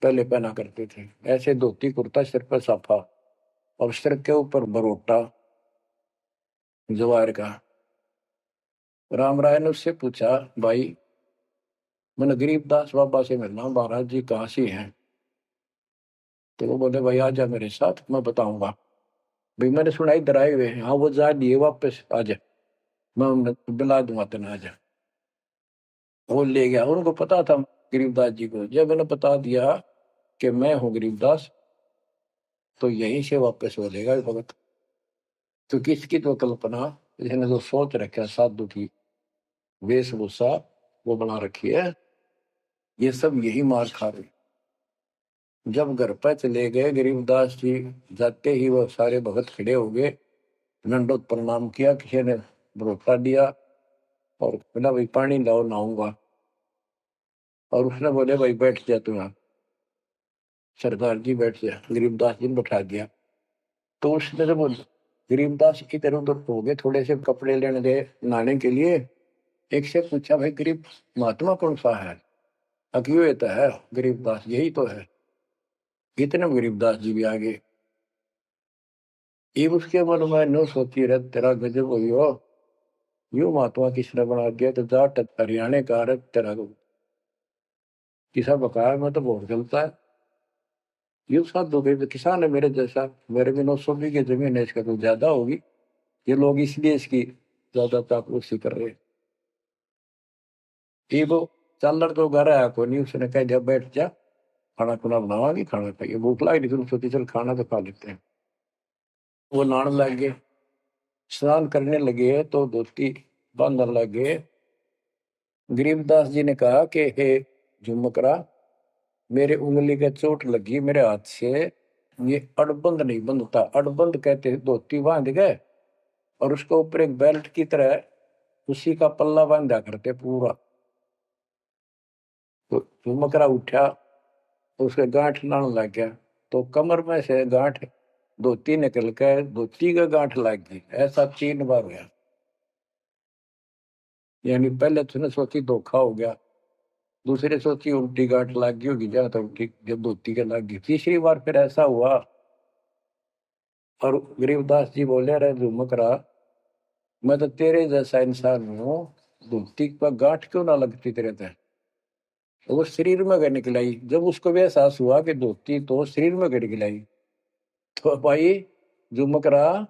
Speaker 1: पहले पहना करते थे ऐसे, धोती कुर्ता, सिर पर साफा और सिर के ऊपर बरोटा जवार का। राम राय ने उससे पूछा, भाई मैंने गरीबदास बाबा से मिलना, महाराज जी कहाँ से हैं? तो वो बोले, भाई आ जा मेरे साथ, मैं बताऊंगा। भाई मैंने सुना इधर आए हुए हैं। हाँ वो जा दिए वापस, आ जा, मैं उन्हें बुला दूंगा तेना, आ जा। वो ले गया। उनको पता था गरीबदास जी को। जब मैंने बता दिया कि मैं हूँ गरीबदास, तो यहीं से वापस हो जाएगा भगत। तो किसकी तो कल्पना, इसने जो सोच रखा साधु की वेशभूषा वो बना रखी है, ये सब यही मार खा रहे। जब घर पर चले गए गरीबदास जी, जाते ही वो सारे भगत खड़े हो गए, दंडोत प्रणाम किया, किसी ने बरोटा दिया और बोला, भाई पानी लाओ, नहाऊंगा। और उसने बोले, भाई बैठ जा तू यहाँ। सरदार जी बैठ जा। गरीबदास जी ने बैठा दिया। तो उसने जब गरीबदास की तरफ उधर हो गए, थोड़े से कपड़े लेने गए नहाने के लिए, एक से पूछा, भाई गरीब महात्मा कौन सा है? अक्यों ये तो है गरीबदास, यही तो है। इतने में गरीबदास जी भी आ गए। ये उसके मन में नो सोची, रहे तेरा गजब हुई हो, यूं महात्मा किसने बना दिया? तो जाट हरियाणा का रहे तेरा किसा बकाया में तो बहुत चलता है। यूं साधु के किसान है मेरे जैसा, मेरे भी 900 बीघे जमीन है, इसका तो ज्यादा होगी। ये लोग इसलिए इसकी ज्यादा चापलूसी कर रहे हैं। ये वो चालर तो घर आया को नहीं, उसने कह दिया बैठ जा, खाना खुना बनावागी, खाना खाइए, भूख लगी नहीं, तुम सोची चल खाना तो खा लेते हैं। वो नहाने लग गए, स्नान करने लगे तो धोती बांधने लग गए। गरीबदास जी ने कहा कि हे झुमकरा, मेरे उंगली का चोट लगी मेरे हाथ से, ये अड़बंद नहीं बंधता। अड़बंद कहते हैं धोती बांध गए और उसके ऊपर एक बेल्ट की तरह उसी का पल्ला बांधा करते पूरा। तो झुमकरा उठा, तो उसके गांठ लाने लग गया, तो कमर में से गांठ धोती निकल के धोती का गांठ लग गई। ऐसा 3 बार हुआ। यानी पहले तो उसने सोची धोखा हो गया, दूसरे सोची उल्टी गांठ लग गई होगी, जहां तक उल्टी जब धोती के लग गई, तीसरी बार फिर ऐसा हुआ। और गरीबदास जी बोले, अरे झुमकरा, मैं तो तेरे जैसा इंसान हूँ, धोती पर गांठ क्यों ना लगती तेरे ते? तो वो शरीर में गड़ निकलाई। जब उसको भी एहसास हुआ कि धोती तो शरीर में गड़ गिलाई, तो भाई झुमकरा,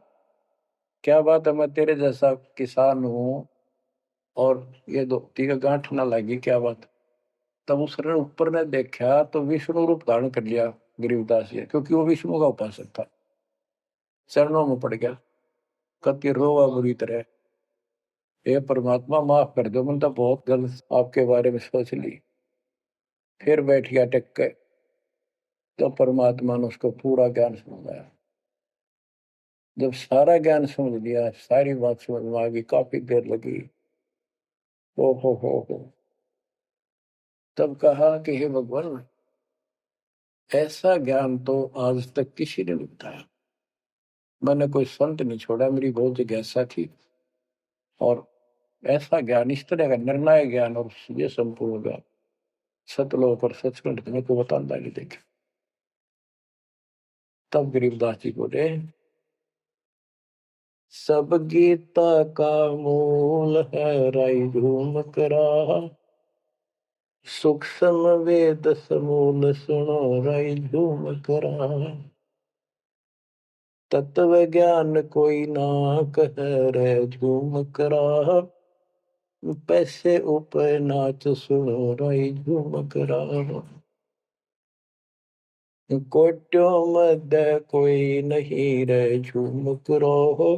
Speaker 1: क्या बात है, मैं तेरे जैसा किसान हूँ और ये धोती का गांठ ना लगी, क्या बात? तब उसने ऊपर ने देखा तो विष्णु रूप धारण कर लिया गरीबदास जी, क्योंकि वो विष्णु का उपासक था। चरणों में पड़ गया, कति रोवा बुरी तरह, हे परमात्मा माफ कर दो, मैंने तो बहुत गलत आपके बारे में सोच ली। फिर बैठ गया टेक के। तो परमात्मा ने उसको पूरा ज्ञान समझाया। जब सारा ज्ञान समझ लिया, सारी बात समझ में आ गई, काफी देर लगी। ओ हो, तब कहा कि हे भगवान, ऐसा ज्ञान तो आज तक किसी ने नहीं बताया। मैंने कोई संत नहीं छोड़ा, मेरी बहुत जिज्ञासा थी, और ऐसा ज्ञान, इस तरह का निर्णायक ज्ञान और ये संपूर्ण ज्ञान सतलोक और सचखंड में को बताना नहीं देखे। तब गरीबदास जी बोले, सब गीता का मूल है राई झूम करा, सूक्ष्म वेद समूल सुनो राई झूम करा, तत्व ज्ञान कोई ना कह रे झूम करा, पैसे ऊपर नाच सुनो राई झूम करा, कोट्यों मध्य कोई नहीं रे झूम करो,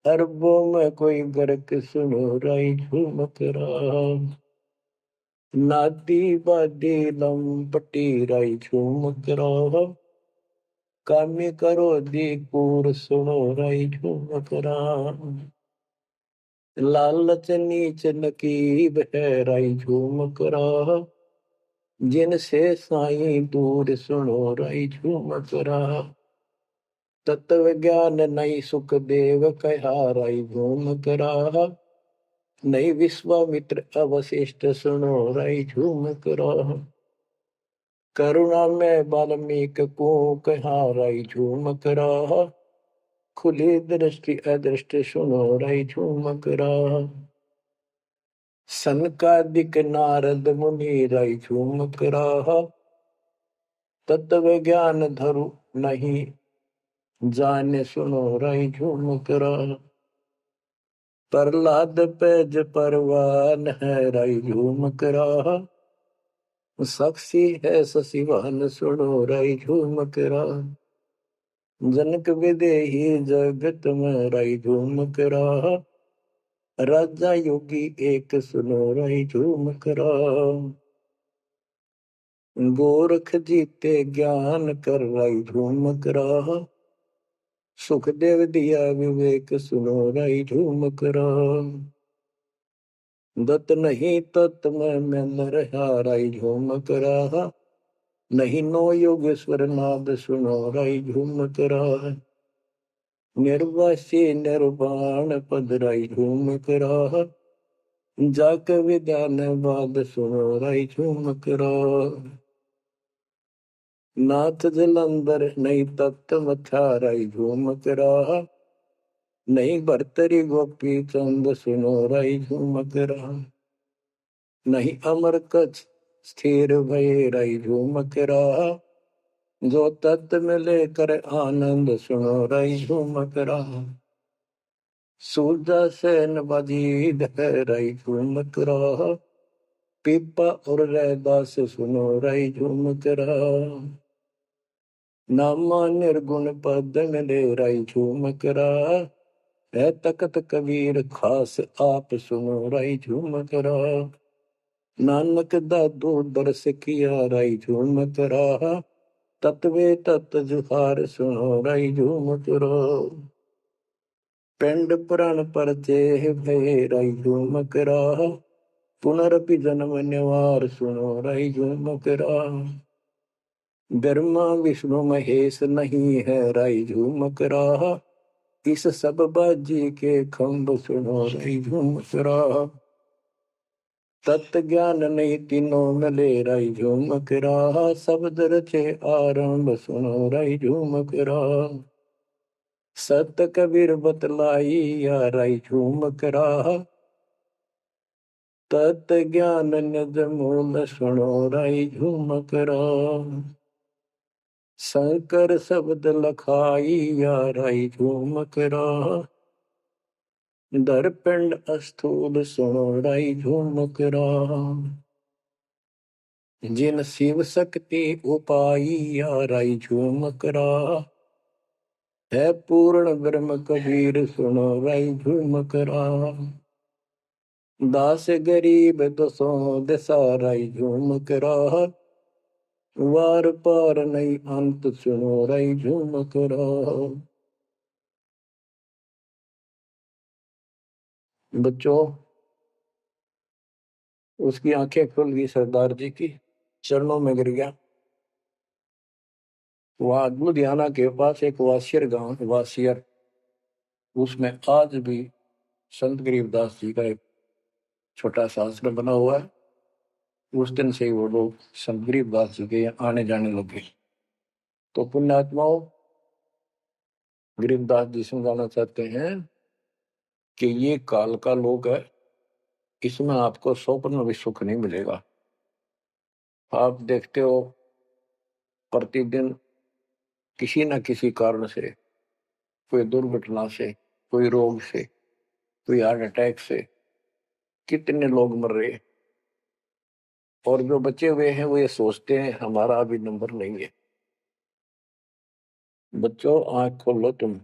Speaker 1: अरबों में कोई गर्क सुनो राई झूम करा, नादी बादी लंपटी राई झूम करा, कामी करो दी कूर सुनो राई झूम करा, लालच नीच नकीब है राई झूम करा, जिनसे साईं दूर सुनो राई झूम करा, तत्व ज्ञान नहीं सुख देव कहा राई झूम करा, नहीं विश्वामित्र अवशिष्ट सुनो राई झूम करा, करुणा में वाल्मीकि को कहा राई झूम करा, खुली दृष्टि अदृष्ट सुनो राई झूम करा, सनकादिक नारद मुनि राई झूमक राहा, तत्व ज्ञान धरु नहीं जाने सुनो राई झूमक राहा। प्रहलाद पैज परवान है राई झूमक राहा, साक्षी है शशिवान सुनो राई झूमक राहा। जनक विदेही जगत में राई झूमक राहा, राजा योगी एक सुनो राई झूमक राहा। गोरख जीते ज्ञान कर राई झूमक राहा, सुखदेव दिया विवेक सुनो राई झूमक राहा। दत्त नहीं तत् में न रहा राई झूमक राहा, नहीं नो योगेश्वर नाद सुनो राई झूमक राहा। निर्वासी निर्वाण पद राई झूमक राहा, जाक विद्यान बाद सुनो राई झूमक राहा। नाथ जलंधर नहीं तत्त मथा राई झूमक राहा, नहीं भरतरी गोपी चंद सुनो राई झूमक राहा। नहीं अमर कछ स्थिर भय राई झूमक राहा, जो तत्त में लेकर आनंद सुनो राई झूमक राहा। सूजा सैन बजीद है राई झूमक राहा, पीपा और रैदास सुनो राई झूमक राहा। नामा निर्गुण पद मिले राई झूमक राहा, है तकत कबीर खास आप सुनो राई झूमक राहा। नानक दादू दरस किया राई झूमक राहा, तत्वे तत् जुहार सुनो राई झूमक राहा। पिंड पुराण परचे भय राई झूमक राहा, पुनरपि जन्म निवार सुनो राई झूमक राहा। ब्रह्मा विष्णु महेश नहीं है राई झूमक राहा, इस सब बाजी के खंभ सुनो राई झूमक राहा। तत्व ज्ञान नहीं तीनों मिले राई झूमक राहा, शब्द रचे आरंभ सुनो राई झूमक राहा। सत कबीर बतलाई या राई झूमक राहा, तत् ज्ञान निज मूल सुनो राई झूमक राहा। शंकर शब्द लखाई या राई झूमक राहा, दरपिंड अस्थूल सुनो राई झूमक राहा। जिन शिव शक्ति उपाई या राई झूमक राहा, है पूर्ण ब्रह्म कबीर सुनो राई झूमक राहा। दास गरीब दसों दिशा राई झूमक राहा, वार पार नहीं अंत सुनो राई झूमक राहा। बच्चों, उसकी आंखें खुल गई सरदार जी की, चरणों में गिर गया। वहां लुधियाना के पास एक वासियर गांव, वासियर, उसमें आज भी संत गरीबदास जी का एक छोटा सा आश्रम बना हुआ है। उस दिन से ही वो लोग संत गरीबदास जी के आने जाने लगे। तो पुण्यात्माओं, गरीबदास जी समझाना चाहते हैं कि ये काल का लोग है, इसमें आपको स्वप्न भी सुख नहीं मिलेगा। आप देखते हो प्रतिदिन किसी न किसी कारण से, कोई दुर्घटना से, कोई रोग से, कोई हार्ट अटैक से कितने लोग मर रहे हैं, और जो बचे हुए हैं वो ये सोचते हैं हमारा अभी नंबर नहीं है। बच्चों, आंख खोलो, तुम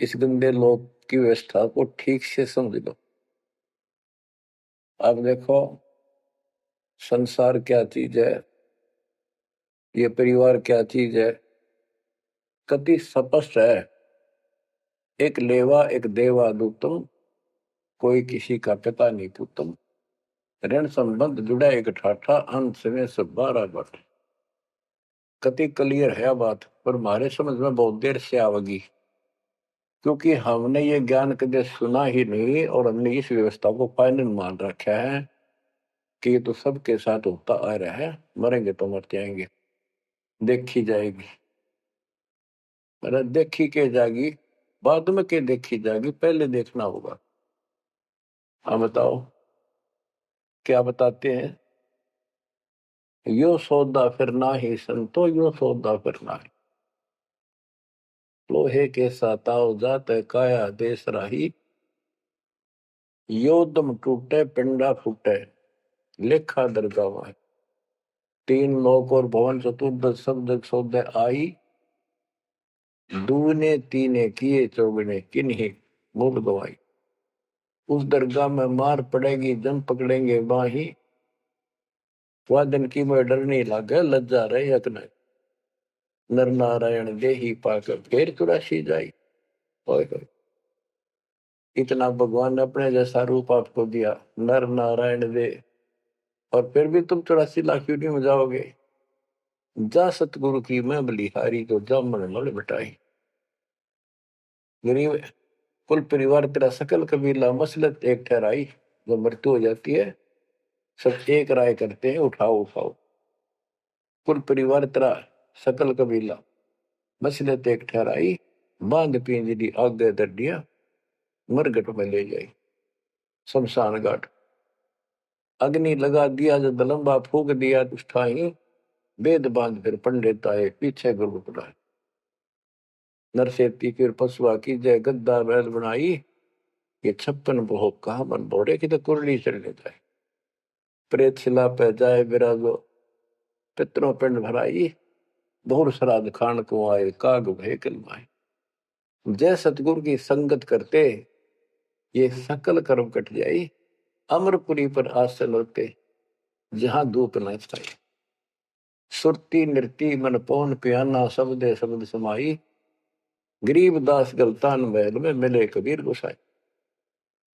Speaker 1: इस गंदे लोग की व्यवस्था को ठीक से समझ लो। अब देखो संसार क्या चीज है, ये परिवार क्या चीज है, कति स्पष्ट है। एक लेवा एक देवा दूतम, कोई किसी का पिता नहीं पुतम। ऋण संबंध जुड़ा एक ठाठा, अंत में सब 12 बट। कति क्लियर है बात, पर हमारे समझ में बहुत देर से आवेगी, क्योंकि हमने ये ज्ञान कभी सुना ही नहीं, और हमने इस व्यवस्था को फाइनल मान रखा है कि ये तो सबके साथ होता आ रहा है, मरेंगे तो मर जाएंगे, देखी जाएगी। अरे देखी के जाएगी, बाद में के देखी जाएगी, पहले देखना होगा। हाँ बताओ। क्या बताते हैं? यो सौदा फिर नाही संतो, यो सौदा फिर नाही। लोहे के साताव जात काया देश राही, योदम टूटे पिंडा फूटे, लेखा दरगावा। तीन लोक और भवन चतुर्दश शब्द सौदे आई, दूने तीने किए चौगने किन्हीं मूल गवाई। उस दरगाह में मार पड़ेगी जन पकड़ेंगे बाही, वादन की में डर नहीं लागे लज्जा रहे यकन। नर नारायण देही पाकर फिर चुरासी जाई। ओए होए, इतना भगवान ने अपने जैसा रूप आपको दिया, नर नारायण दे, और फिर भी तुम 84 लाख यूनिट में जाओगे। जा सतगुरु की मैं बलिहारी, तो जा मन मल मिटाई। गरीब कुल परिवार तेरा सकल कबीला मसलत एक ठहराई। जब मृत्यु हो जाती है सब एक राय करते हैं, उठाओ उठाओ। कुल परिवार तेरा सकल कबीला मसलत एक ठहराई, बांध पिंजरी आगे दर दिया, मरगट में ले जाई शमशान घाट। अग्नि लगा दिया जब लंबा फूक दिया ठाई, वेद बांध फिर पंडित आए पीछे गुरु बुलाए। नरसेती फिर पशुआ की जय गद्दा बैल बनाई, ये 56 भोग कहा मन बोरे की तो कुरली चढ़ने जाए। प्रेत शिला पे जाए विराजो, पितरों पिंड भराई, बहुर श्राद्ध खान को आए काग भय कलमाए। जय सतगुरु की संगत करते ये सकल कर्म कट जाई, अमरपुरी पर आसन होते जहां धूप न छाई। सुरती नृती मन पौन पियाना, शब्दे शब्द समाई, गरीब दास गलतान महल में मिले कबीर गोसाई।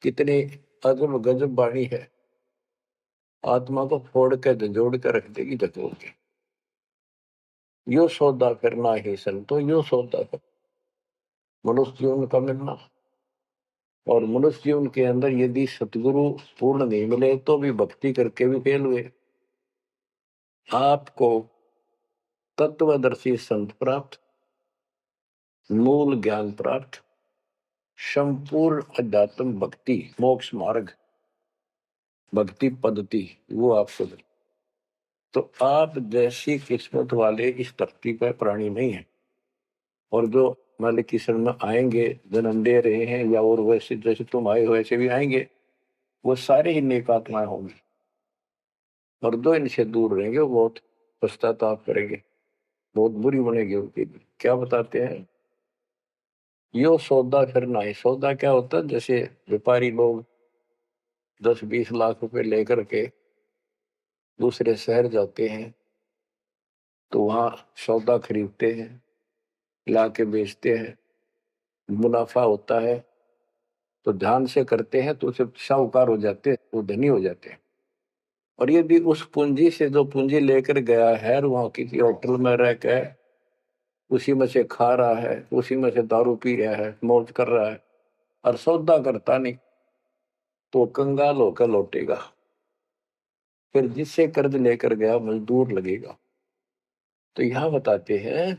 Speaker 1: कितनी अजब गजब बाणी है, आत्मा को फोड़ के झंझोड़ के रख देगी जगोड़ के। यो सौदा करना ही संतो, यो सौदा कर। मनुष्य जीवन का मिलना, और मनुष्य जीवन के अंदर यदि सतगुरु पूर्ण नहीं मिले तो भी भक्ति करके भी फेल हुए। आपको तत्वदर्शी संत प्राप्त, मूल ज्ञान प्राप्त, संपूर्ण अध्यात्म भक्ति मोक्ष मार्ग भक्ति पद्धति वो आपको मिले। तो आप जैसी किस्मत वाले इस धरती पर प्राणी नहीं है। और जो मालिक की शरण में आएंगे, जन्म ले रहे हैं या और वैसे जैसे तुम आए हो वैसे भी आएंगे, वो सारे ही नेक आत्माएं होंगी। और जो इनसे दूर रहेंगे वो बहुत पश्चाताप करेंगे, बहुत बुरी बनेगी उनकी। क्या बताते हैं? यो सौदा करना है। सौदा क्या होता है? जैसे व्यापारी लोग 10-20 लाख रुपए लेकर के दूसरे शहर जाते हैं तो वहां सौदा खरीदते हैं, ला के बेचते हैं, मुनाफा होता है तो ध्यान से करते हैं तो सिर्फ साहूकार हो जाते हैं, वो धनी हो जाते हैं। और यदि उस पूंजी से जो पूंजी लेकर गया है वहां किसी होटल में रह के उसी में से खा रहा है, उसी में से दारू पी रहा है, मौज कर रहा है और सौदा करता नहीं, तो कंगाल होकर लौटेगा। फिर जिससे कर्ज लेकर गया मजदूर लगेगा। तो यहां बताते हैं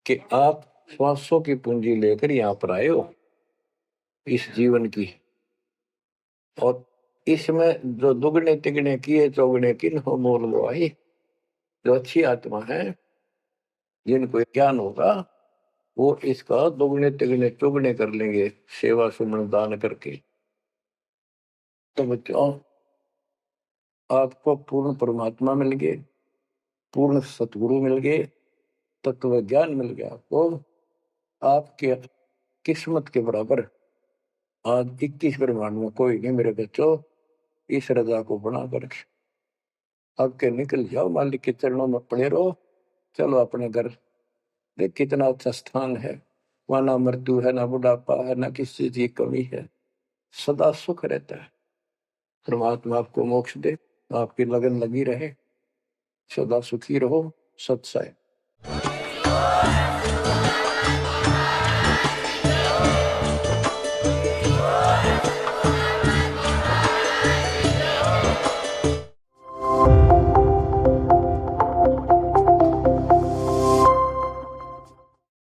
Speaker 1: कि आप श्वासों की पूंजी लेकर यहां पर आए हो इस जीवन की, और इसमें जो दुगने तिगने किए चौगने किन हो मोल गवाई। जो अच्छी आत्मा है जिनको ज्ञान होगा वो इसका दुगने तिगने चौगने कर लेंगे सेवा सुमन दान करके। तो बच्चों आपको पूर्ण परमात्मा मिल गए, पूर्ण सतगुरु मिल गए, तत्व ज्ञान मिल गया, तो आपके किस्मत के बराबर आज 21 ब्रह्मांड में कोई नहीं मेरे बच्चों। इस रजा को बना कर अब के निकल जाओ, मालिक के चरणों में पड़े रहो। चलो अपने घर, देख कितना अच्छा स्थान है, वहां ना मृत्यु है, ना बुढ़ापा है, ना किसी चीज की कमी है, सदा सुख रहता है। परमात्मा आपको मोक्ष दे, आपकी लगन लगी रहे, सदा सुखी रहो। सत्संग।